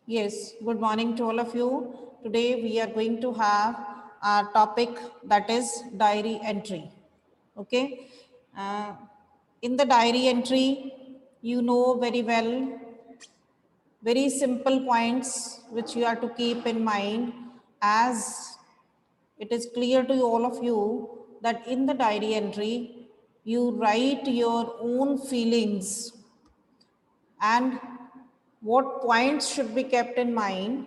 Yes, good morning to all of you. Today we are going to have our topic that is diary entry. Okay. Uh, in the diary entry, you know very well, very simple points which you are to keep in mind, as it is clear to all of you that in the diary entry, you write your own feelings and what points should be kept in mind,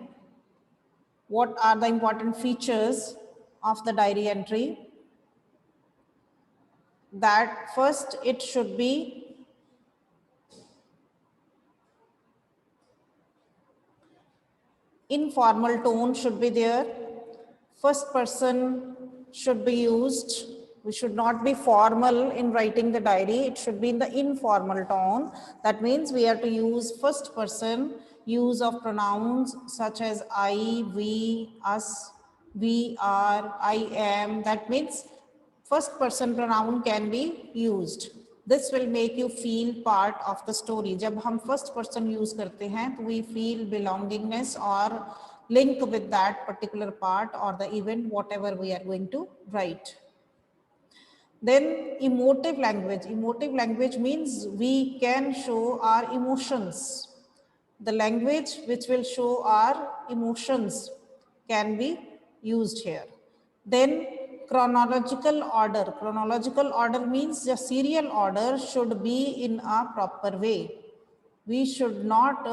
what are the important features of the diary entry. That first, it should be informal tone should be there. First person should be used. We should not be formal in writing the diary. It should be in the informal tone. That means we have to use first person, use of pronouns such as I, we, us, we are, I am. That means first person pronoun can be used. This will make you feel part of the story. जब हम first person use करते हैं तो we feel belongingness or link with that particular part or the event whatever we are going to write. Then emotive language. Emotive language means we can show our emotions. The language which will show our emotions can be used here. Then chronological order. Chronological order means the serial order should be in a proper way. We should not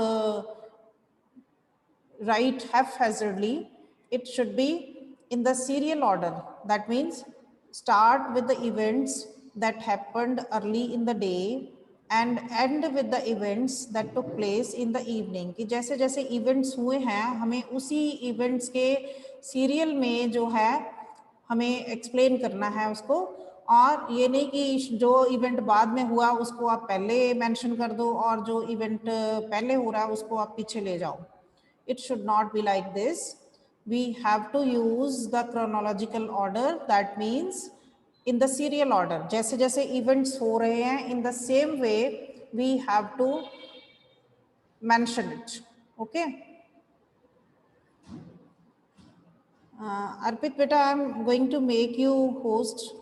write haphazardly. It should be in the serial order. That means start with the events that happened early in the day and end with the events that took place in the evening. कि जैसे जैसे events हुए हैं हमें उसी events के serial में जो है हमें explain करना है उसको, और ये नहीं कि जो इवेंट बाद में हुआ उसको आप पहले मेंशन कर दो और जो इवेंट पहले हो रहा है उसको आप पीछे ले जाओ. It should not be like this. We have to use the chronological order. That means in the serial order. जैसे जैसे events हो रहे हैं, in the same way we have to mention it. Okay. Arpit beta, I'm going to make you host.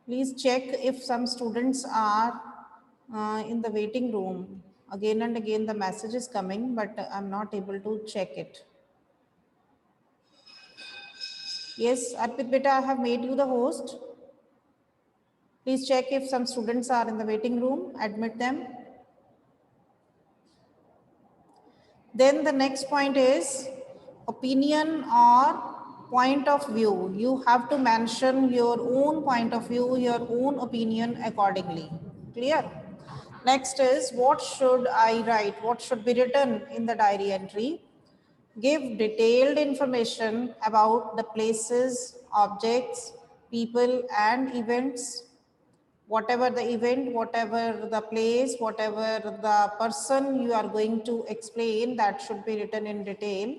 Please check if some students are in the waiting room. Again and again the message is coming, but I'm not able to check it. Yes, Arpit beta, I have made you the host. Please check if some students are in the waiting room, admit them. Then the next point is opinion or point of view. You have to mention your own point of view, your own opinion accordingly. Clear? Next is what should I write? What should be written in the diary entry? Give detailed information about the places, objects, people, and events. Whatever the event, whatever the place, whatever the person you are going to explain, that should be written in detail.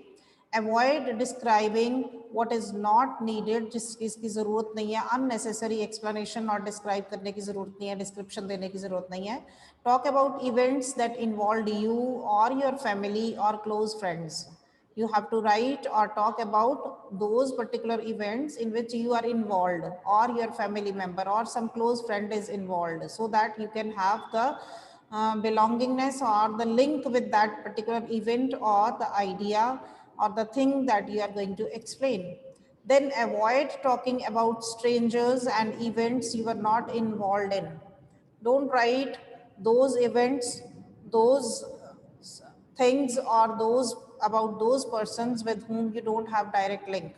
Avoid describing what is not needed, जिसकी ज़रूरत नहीं है. Unnecessary explanation और describe करने की ज़रूरत नहीं है, description देने की ज़रूरत नहीं है. Talk about events that involved you or your family or close friends. You have to write or talk about those particular events in which you are involved or your family member or some close friend is involved, so that you can have the belongingness or the link with that particular event or the idea or the thing that you are going to explain. Then avoid talking about strangers and events you are not involved in. Don't write those events, those things or those about those persons with whom you don't have direct link.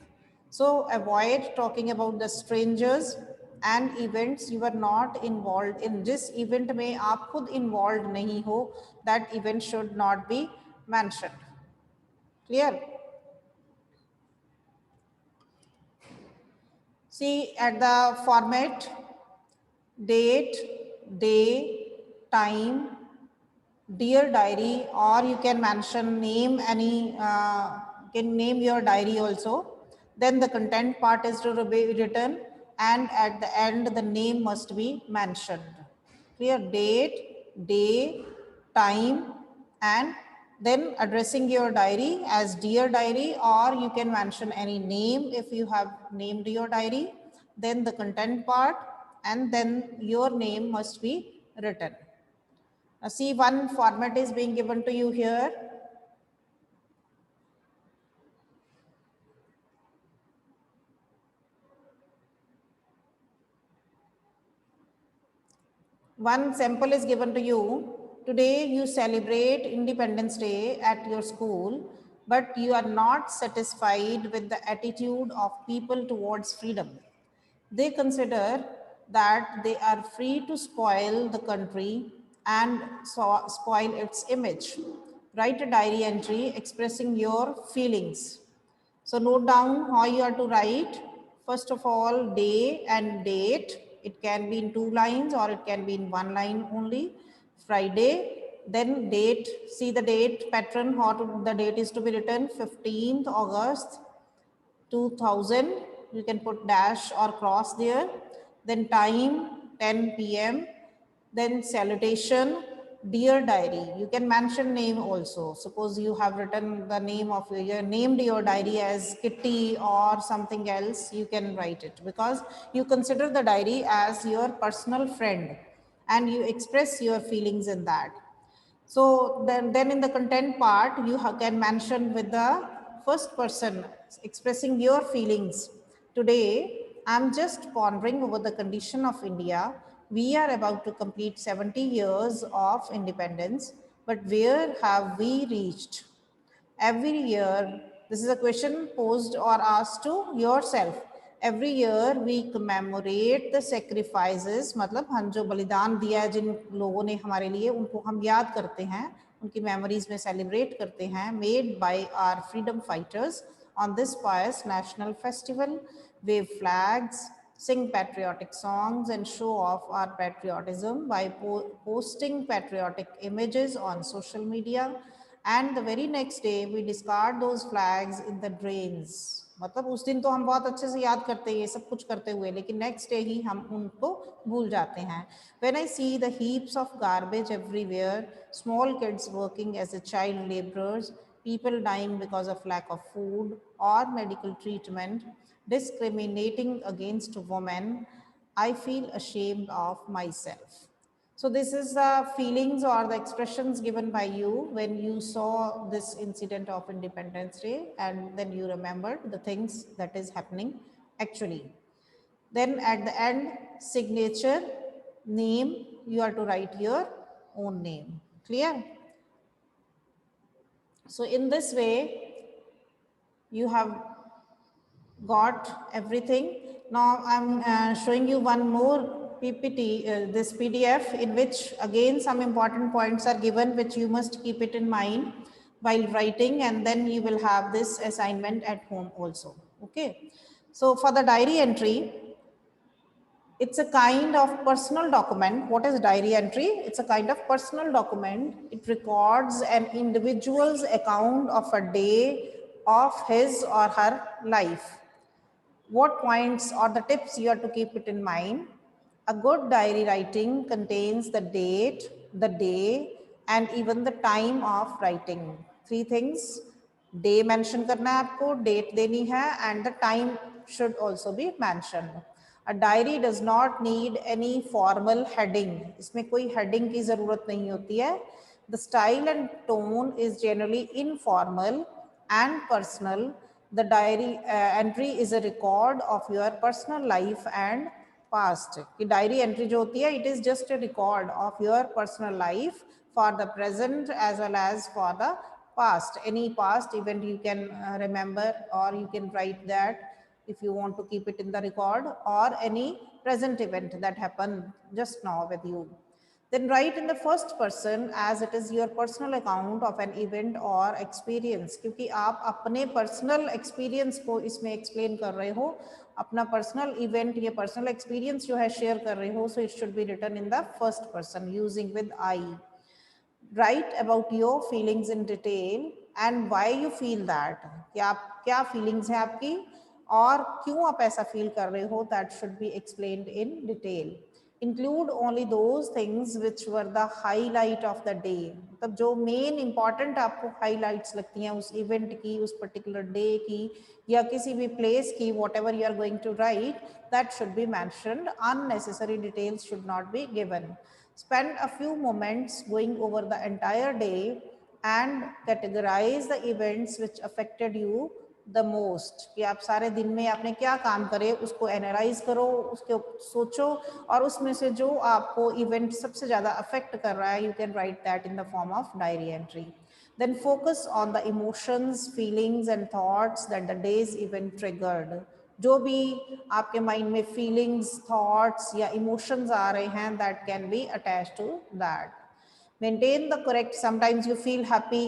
So avoid talking about the strangers and events you are not involved in. This event में आप खुद involved नहीं हो, that event should not be mentioned. Clear? See at the format, date, day, time, dear diary, or you can mention name any, can name your diary also. Then the content part is to be written, and at the end the name must be mentioned. Clear? Date, day, time, and Then addressing your diary as dear diary, or you can mention any name if you have named your diary. Then the content part, and then your name must be written. Now see, one format is being given to you here. One sample is given to you. Today you celebrate Independence Day at your school, but you are not satisfied with the attitude of people towards freedom. They consider that they are free to spoil the country and spoil its image. Write a diary entry expressing your feelings. So note down how you are to write. First of all, day and date. It can be in 2 lines or it can be in 1 line only. Friday, then date. See the date pattern, how the date is to be written. 15th August 2000. You can put dash or cross there. Then time 10 p.m. Then salutation, dear diary. You can mention name also. Suppose you have written the name of your named your diary as Kitty or something else, you can write it, because you consider the diary as your personal friend and you express your feelings in that. So then in the content part, you can mention with the first person expressing your feelings. Today, I'm just pondering over the condition of India. We are about to complete 70 years of independence, but where have we reached? Every year, this is a question posed or asked to yourself. Every year we commemorate the sacrifices, मतलब हम जो बलिदान दिया है जिन लोगों ने हमारे लिए, उनको हम याद करते हैं, उनकी मेमोरीज में सेलिब्रेट करते हैं, made by our freedom fighters on this pious national festival. Wave flags, sing patriotic songs, and show off our patriotism by posting patriotic images on social media. And the very next day we discard those flags in the drains. मतलब उस दिन तो हम बहुत अच्छे से याद करते हैं ये सब कुछ करते हुए, लेकिन नेक्स्ट डे ही हम उनको भूल जाते हैं. When I see the heaps of garbage everywhere, small kids working as a child laborers, people dying because of lack of food or medical treatment, discriminating against women, I feel ashamed of myself. So this is the feelings or the expressions given by you when you saw this incident of Independence Day, and then you remembered the things that is happening actually. Then at the end, signature, name, you are to write your own name. Clear? So in this way, you have got everything. Now I'm showing you one more PPT, this PDF, in which again some important points are given, which you must keep it in mind while writing, and then you will have this assignment at home also. Okay. So for the diary entry, it's a kind of personal document. What is diary entry? It's a kind of personal document. It records an individual's account of a day of his or her life. What points or the tips you have to keep it in mind? A good diary writing contains the date, the day, and even the time of writing. 3 things. Day mention करना है आपको, date देनी है, and the time should also be mentioned. A diary does not need any formal heading. इसमें कोई heading की ज़रूरत नहीं होती है. The style and tone is generally informal and personal. The diary entry is a record of your personal life and past. कि diary entry जो होती है, it is just a record of your personal life for the present as well as for the past. Any past event you can remember, or you can write that if you want to keep it in the record, or any present event that happened just now with you. Then write in the first person as it is your personal account of an event or experience, क्योंकि आप अपने personal experience को इसमें explain कर रहे हो, अपना personal event या personal experience जो है share कर रहे हो, so it should be written in the first person using with I. Write about your feelings in detail and why you feel that. कि आप क्या feelings हैं आपकी और क्यों आप ऐसा feel कर रहे हो, that should be explained in detail. include only those things which were the highlight of the day. मतलब जो main important आपको highlights लगती हैं उस event की, उस particular day की या किसी भी place की, whatever you are going to write, that should be mentioned. Unnecessary details should not be given. Spend a few moments going over the entire day and categorize the events which affected you the most, कि आप सारे दिन में आपने क्या काम करे उसको एनालाइज करो, उसके सोचो और उसमें से जो आपको इवेंट सबसे ज़्यादा अफेक्ट कर रहा है you can write that in the form of diary entry. Then focus on the emotions, feelings and thoughts that the day's event triggered. जो भी आपके माइंड में फीलिंग्स, थॉट्स या इमोशंस आ रहे हैं that can be attach to that. Maintain the correct, sometimes you feel happy,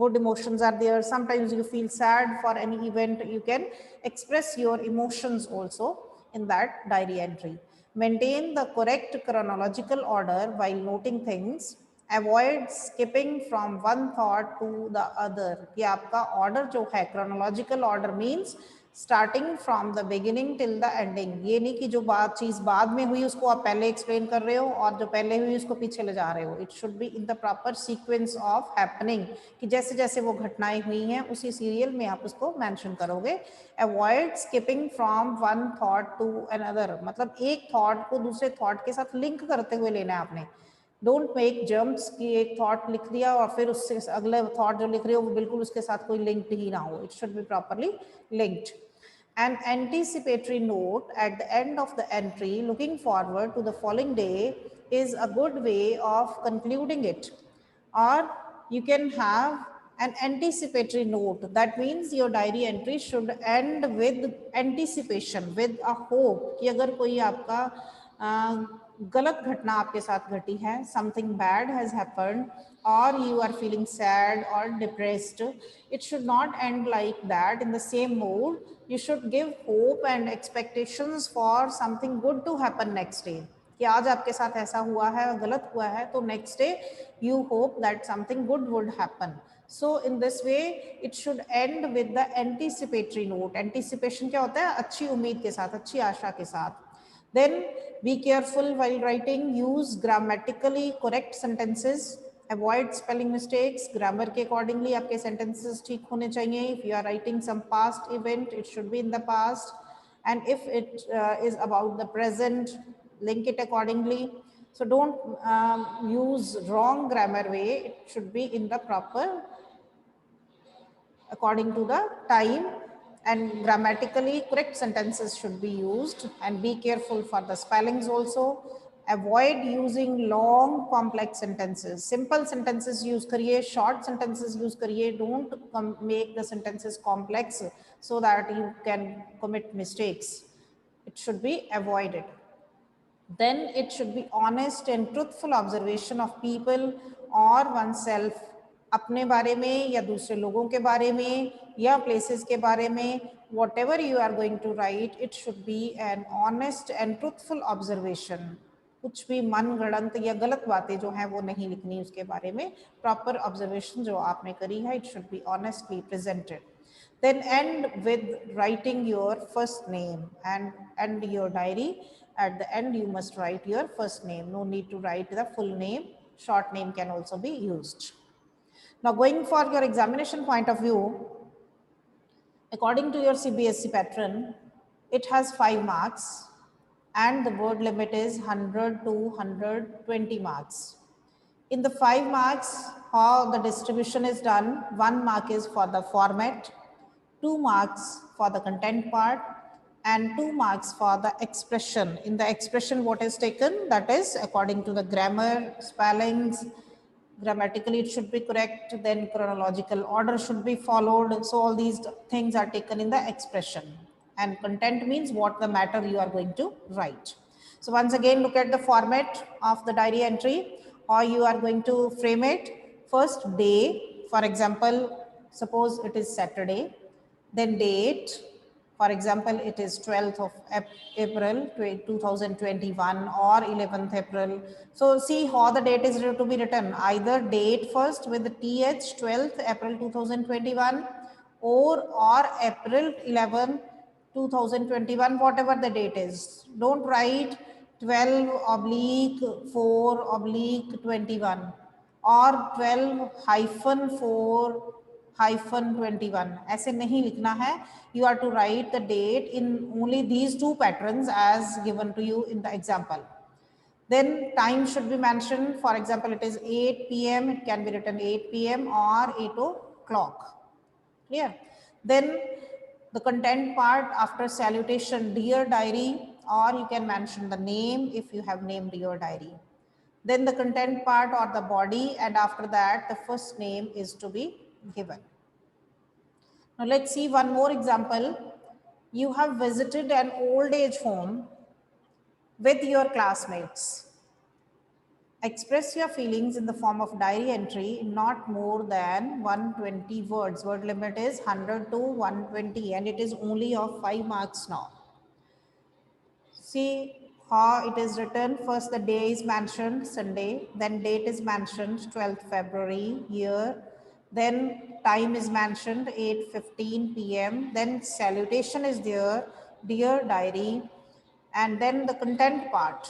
good emotions are there, sometimes you feel sad for any event, you can express your emotions also in that diary entry. Maintain the correct chronological order while noting things. Avoid skipping from one thought to the other. कि आपका order जो है chronological order means starting from the beginning till the ending. ये नहीं कि जो बात चीज़ बाद में हुई उसको आप पहले एक्सप्लेन कर रहे हो और जो पहले हुई उसको पीछे ले जा रहे हो. It should be in the proper sequence of happening, कि जैसे जैसे वो घटनाएं हुई हैं उसी सीरियल में आप उसको मेंशन करोगे. Avoid skipping from one thought to another, मतलब एक थॉट को दूसरे थॉट के साथ लिंक करते हुए लेना है आपने. डोंट मेक जम्प्स कि एक थॉट लिख दिया और फिर उससे अगले थॉट जो लिख रहे हो वो बिल्कुल उसके साथ कोई लिंक्ड ही ना हो. It should be properly linked. An anticipatory note at the end of the entry looking forward to the following day is a good way of concluding it. Or you can have an anticipatory note. That means your diary entry should end with anticipation, with a hope कि अगर कोई आपका गलत घटना आपके साथ घटी है, something bad has happened, or you are feeling sad or depressed, it should not end like that in the same mood. You should give hope and expectations for something good to happen next day. कि आज आपके साथ ऐसा हुआ है और गलत हुआ है तो next day you hope that something good would happen. So in this way it should and with the anticipatory note. Anticipation क्या होता है? अच्छी उम्मीद के साथ, अच्छी आशा के साथ. Then be careful while writing. Use grammatically correct sentences. Avoid spelling mistakes. Grammar के accordingly आपके sentences ठीक होने चाहिए. If you are writing some past event, it should be in the past. And if it is about the present, link it accordingly. So don't use wrong grammar way. It should be in the proper according to the time, and grammatically correct sentences should be used, and be careful for the spellings also. Avoid using long complex sentences. Simple sentences use kariye, short sentences use kariye. Don't make the sentences complex so that you can commit mistakes. It should be avoided. Then it should be honest and truthful observation of people or oneself. अपने बारे में या दूसरे लोगों के बारे में या places के बारे में, whatever you are going to write, it should be an honest and truthful observation. कुछ भी मन गढ़ंत या गलत बातें जो हैं वो नहीं लिखनी उसके बारे में. Proper observation जो आपने करी है, it should be honestly presented. Then end with writing your first name and end your diary. At the end, you must write your first name. No need to write the full name. Short name can also be used. Now, going for your examination point of view, according to your CBSE pattern, it has 5 marks and the word limit is 100 to 120 marks. In the 5 marks, how the distribution is done: 1 mark is for the format, 2 marks for the content part, and 2 marks for the expression. In the expression, what is taken? That is according to the grammar, spellings, grammatically it should be correct, then chronological order should be followed. So all these things are taken in the expression. And content means what the matter you are going to write. So once again, look at the format of the diary entry, or you are going to frame it. First, day. For example, suppose it is Saturday. Then date. For example, it is 12th of April 2021 or 11th April. So see how the date is to be written. Either date first with the TH, 12th April 2021, or April 11, 2021, whatever the date is. Don't write 12/4/21 और 12-4-21 ऐसे नहीं लिखना है. You are to write the date in only these two patterns as given to you in the example. Then time should be mentioned. For example, it is 8 p.m. It can be written 8 p.m. or 8 o'clock. Clear? Then the content part after salutation, dear diary, or you can mention the name if you have named your diary. Then the content part or the body, and after that the first name is to be given. Now let's see one more example. You have visited an old age home with your classmates. Express your feelings in the form of diary entry, not more than 120 words. Word limit is 100 to 120 and it is only of 5 marks now. See how it is written. First the day is mentioned, Sunday. Then date is mentioned, 12th February, year. Then time is mentioned, 8:15 p.m. Then salutation is there, dear diary. And then the content part.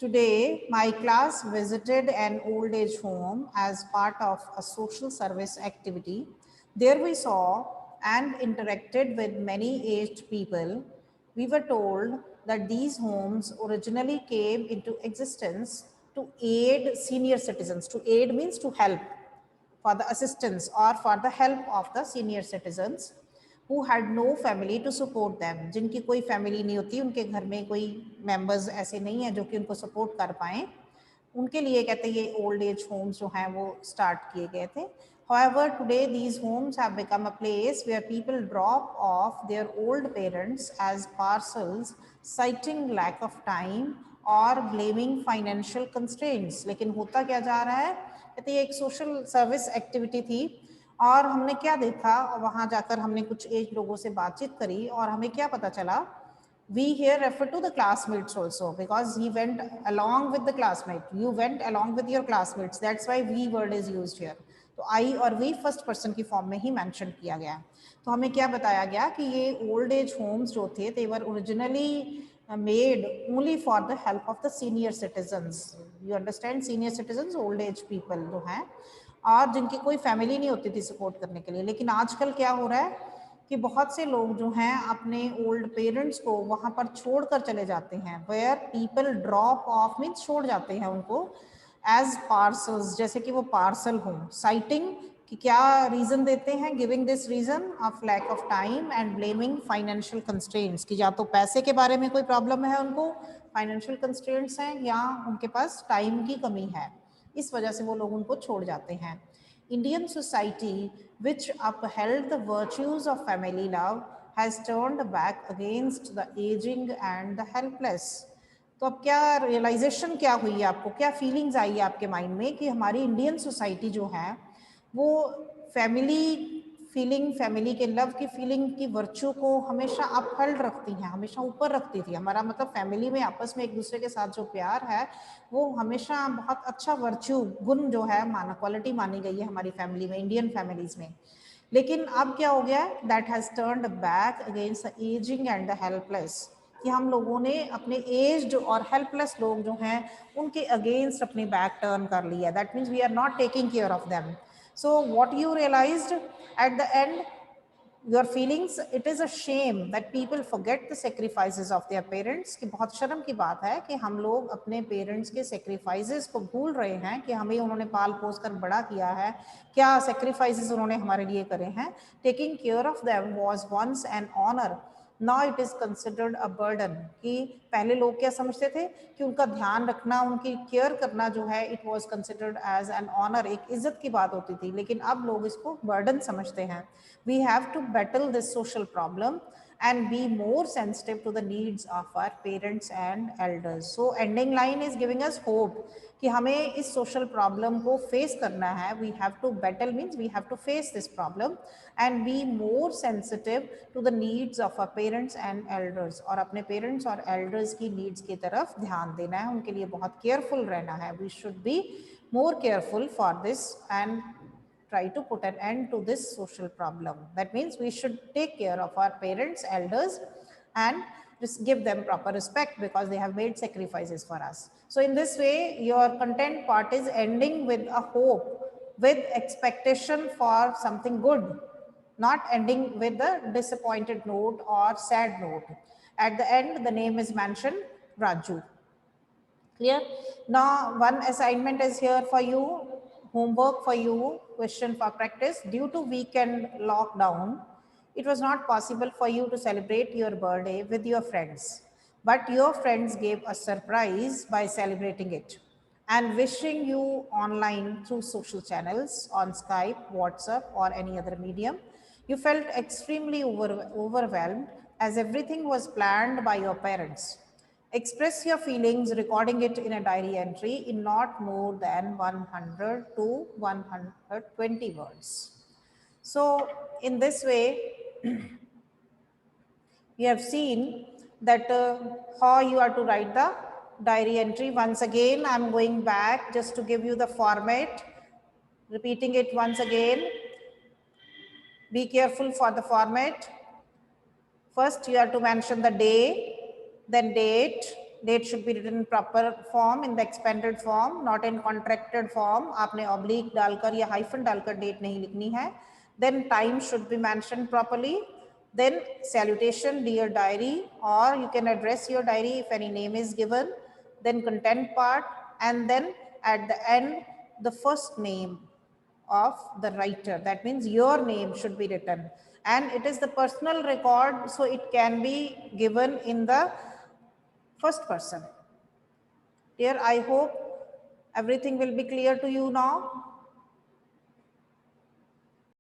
Today, my class visited an old age home as part of a social service activity. There we saw and interacted with many aged people. We were told that these homes originally came into existence to aid senior citizens. To aid means to help, for the assistance or for the help of the senior citizens who had no family to support them. जिनकी कोई family नहीं होती, उनके घर में कोई members ऐसे नहीं है जो कि उनको सपोर्ट कर पाएँ, उनके लिए कहते हैं ये ओल्ड एज होम्स जो हैं वो स्टार्ट किए गए थे. However, today these homes have become a place where people drop off their old parents as parcels, citing lack of time और blaming financial constraints. लेकिन होता क्या जा रहा है, कहते ये एक सोशल सर्विस एक्टिविटी थी और हमने क्या देखा, वहाँ जाकर हमने कुछ एज लोगों से बातचीत करी और हमें क्या पता चला. We here refer to the classmates also because he went along with the classmate. You went along with your classmates. That's why we word is used here. तो I और we फर्स्ट पर्सन की form में ही mention किया गया. तो हमें क्या बताया गया कि ये ओल्ड एज होम्स जो थे they were originally made only for the help of the senior citizens. You understand, senior citizens, old age people जो हैं और जिनकी कोई फैमिली नहीं होती थी सपोर्ट करने के लिए. लेकिन आजकल क्या हो रहा है कि बहुत से लोग जो हैं अपने ओल्ड पेरेंट्स को वहाँ पर छोड़कर चले जाते हैं. Where people drop off means छोड़ जाते हैं उनको एज पार्सल्स, जैसे कि वो पार्सल हो. साइटिंग कि क्या रीज़न देते हैं, giving this reason of lack of time and blaming financial constraints, कि या तो पैसे के बारे में कोई प्रॉब्लम है उनको, फाइनेंशियल कंस्ट्रेंट्स हैं, या उनके पास टाइम की कमी है, इस वजह से वो लोग उनको छोड़ जाते हैं. Indian society, which upheld the virtues of family love, has turned back against the aging and the helpless. तो अब क्या रियलाइजेशन क्या हुई है आपको, क्या फीलिंग्स आई है आपके माइंड में कि हमारी इंडियन सोसाइटी जो है वो फैमिली फीलिंग, फैमिली के लव की फीलिंग की वर्च्यू को हमेशा अपहल्ड रखती हैं, हमेशा ऊपर रखती थी. हमारा मतलब फैमिली में आपस में एक दूसरे के साथ जो प्यार है वो हमेशा बहुत अच्छा वर्च्यू, गुण जो है माना, क्वालिटी मानी गई है हमारी फैमिली में, इंडियन फैमिलीज में. लेकिन अब क्या हो गया, that has turned back against the ageing and the helpless, कि हम लोगों ने अपने एज्ड और हेल्पलेस लोग जो हैं उनके अगेंस्ट अपनी बैक टर्न कर लिया. That means we are not taking care of them. So what you realized at the end, your feelings, it is a shame that people forget the sacrifices of their parents. कि बहुत शर्म की बात है कि हम लोग अपने पेरेंट्स के sacrifices को भूल रहे हैं कि हमें उन्होंने पाल पोस कर बड़ा किया है, क्या sacrifices उन्होंने हमारे लिए करे हैं. Taking care of them was once an honor. Now it is considered a burden, कि पहले लोग क्या समझते थे कि उनका ध्यान रखना, उनकी केयर करना जो है it was considered as an honour, एक इज्जत की बात होती थी. लेकिन अब लोग इसको बर्डन समझते हैं. We have to battle this social problem and be more sensitive to the needs of our parents and elders. So ending line is giving us hope कि हमें इस social problem को face करना है. We have to battle means we have to face this problem and be more sensitive to the needs of our parents and elders. और अपने parents और elders की needs की तरफ ध्यान देना है, उनके लिए बहुत careful रहना है. We should be more careful for this and try to put an end to this social problem. That means we should take care of our parents, elders, and just give them proper respect because they have made sacrifices for us. So in this way, your content part is ending with a hope, with expectation for something good, not ending with a disappointed note or sad note. At the end, the name is mentioned, Raju. Clear? Now, one assignment is here for you, homework for you, question for practice. Due to weekend lockdown, it was not possible for you to celebrate your birthday with your friends. But your friends gave a surprise by celebrating it and wishing you online through social channels on Skype, WhatsApp, or any other medium. You felt extremely overwhelmed as everything was planned by your parents. Express your feelings, recording it in a diary entry in not more than 100 to 120 words. So, in this way, we have seen that how you are to write the diary entry. Once again, I am going back just to give you the format, repeating it once again. Be careful for the format. First, you have to mention the day, then date. Date should be written in proper form, in the expanded form, not in contracted form. आपने oblique डालकर या hyphen डालकर date नहीं लिखनी है. Then time should be mentioned properly. Then salutation, dear diary, or you can address your diary if any name is given. Then content part, and then at the end, the first name of the writer. That means your name should be written. And it is the personal record, so it can be given in the first person. Dear, I hope everything will be clear to you now.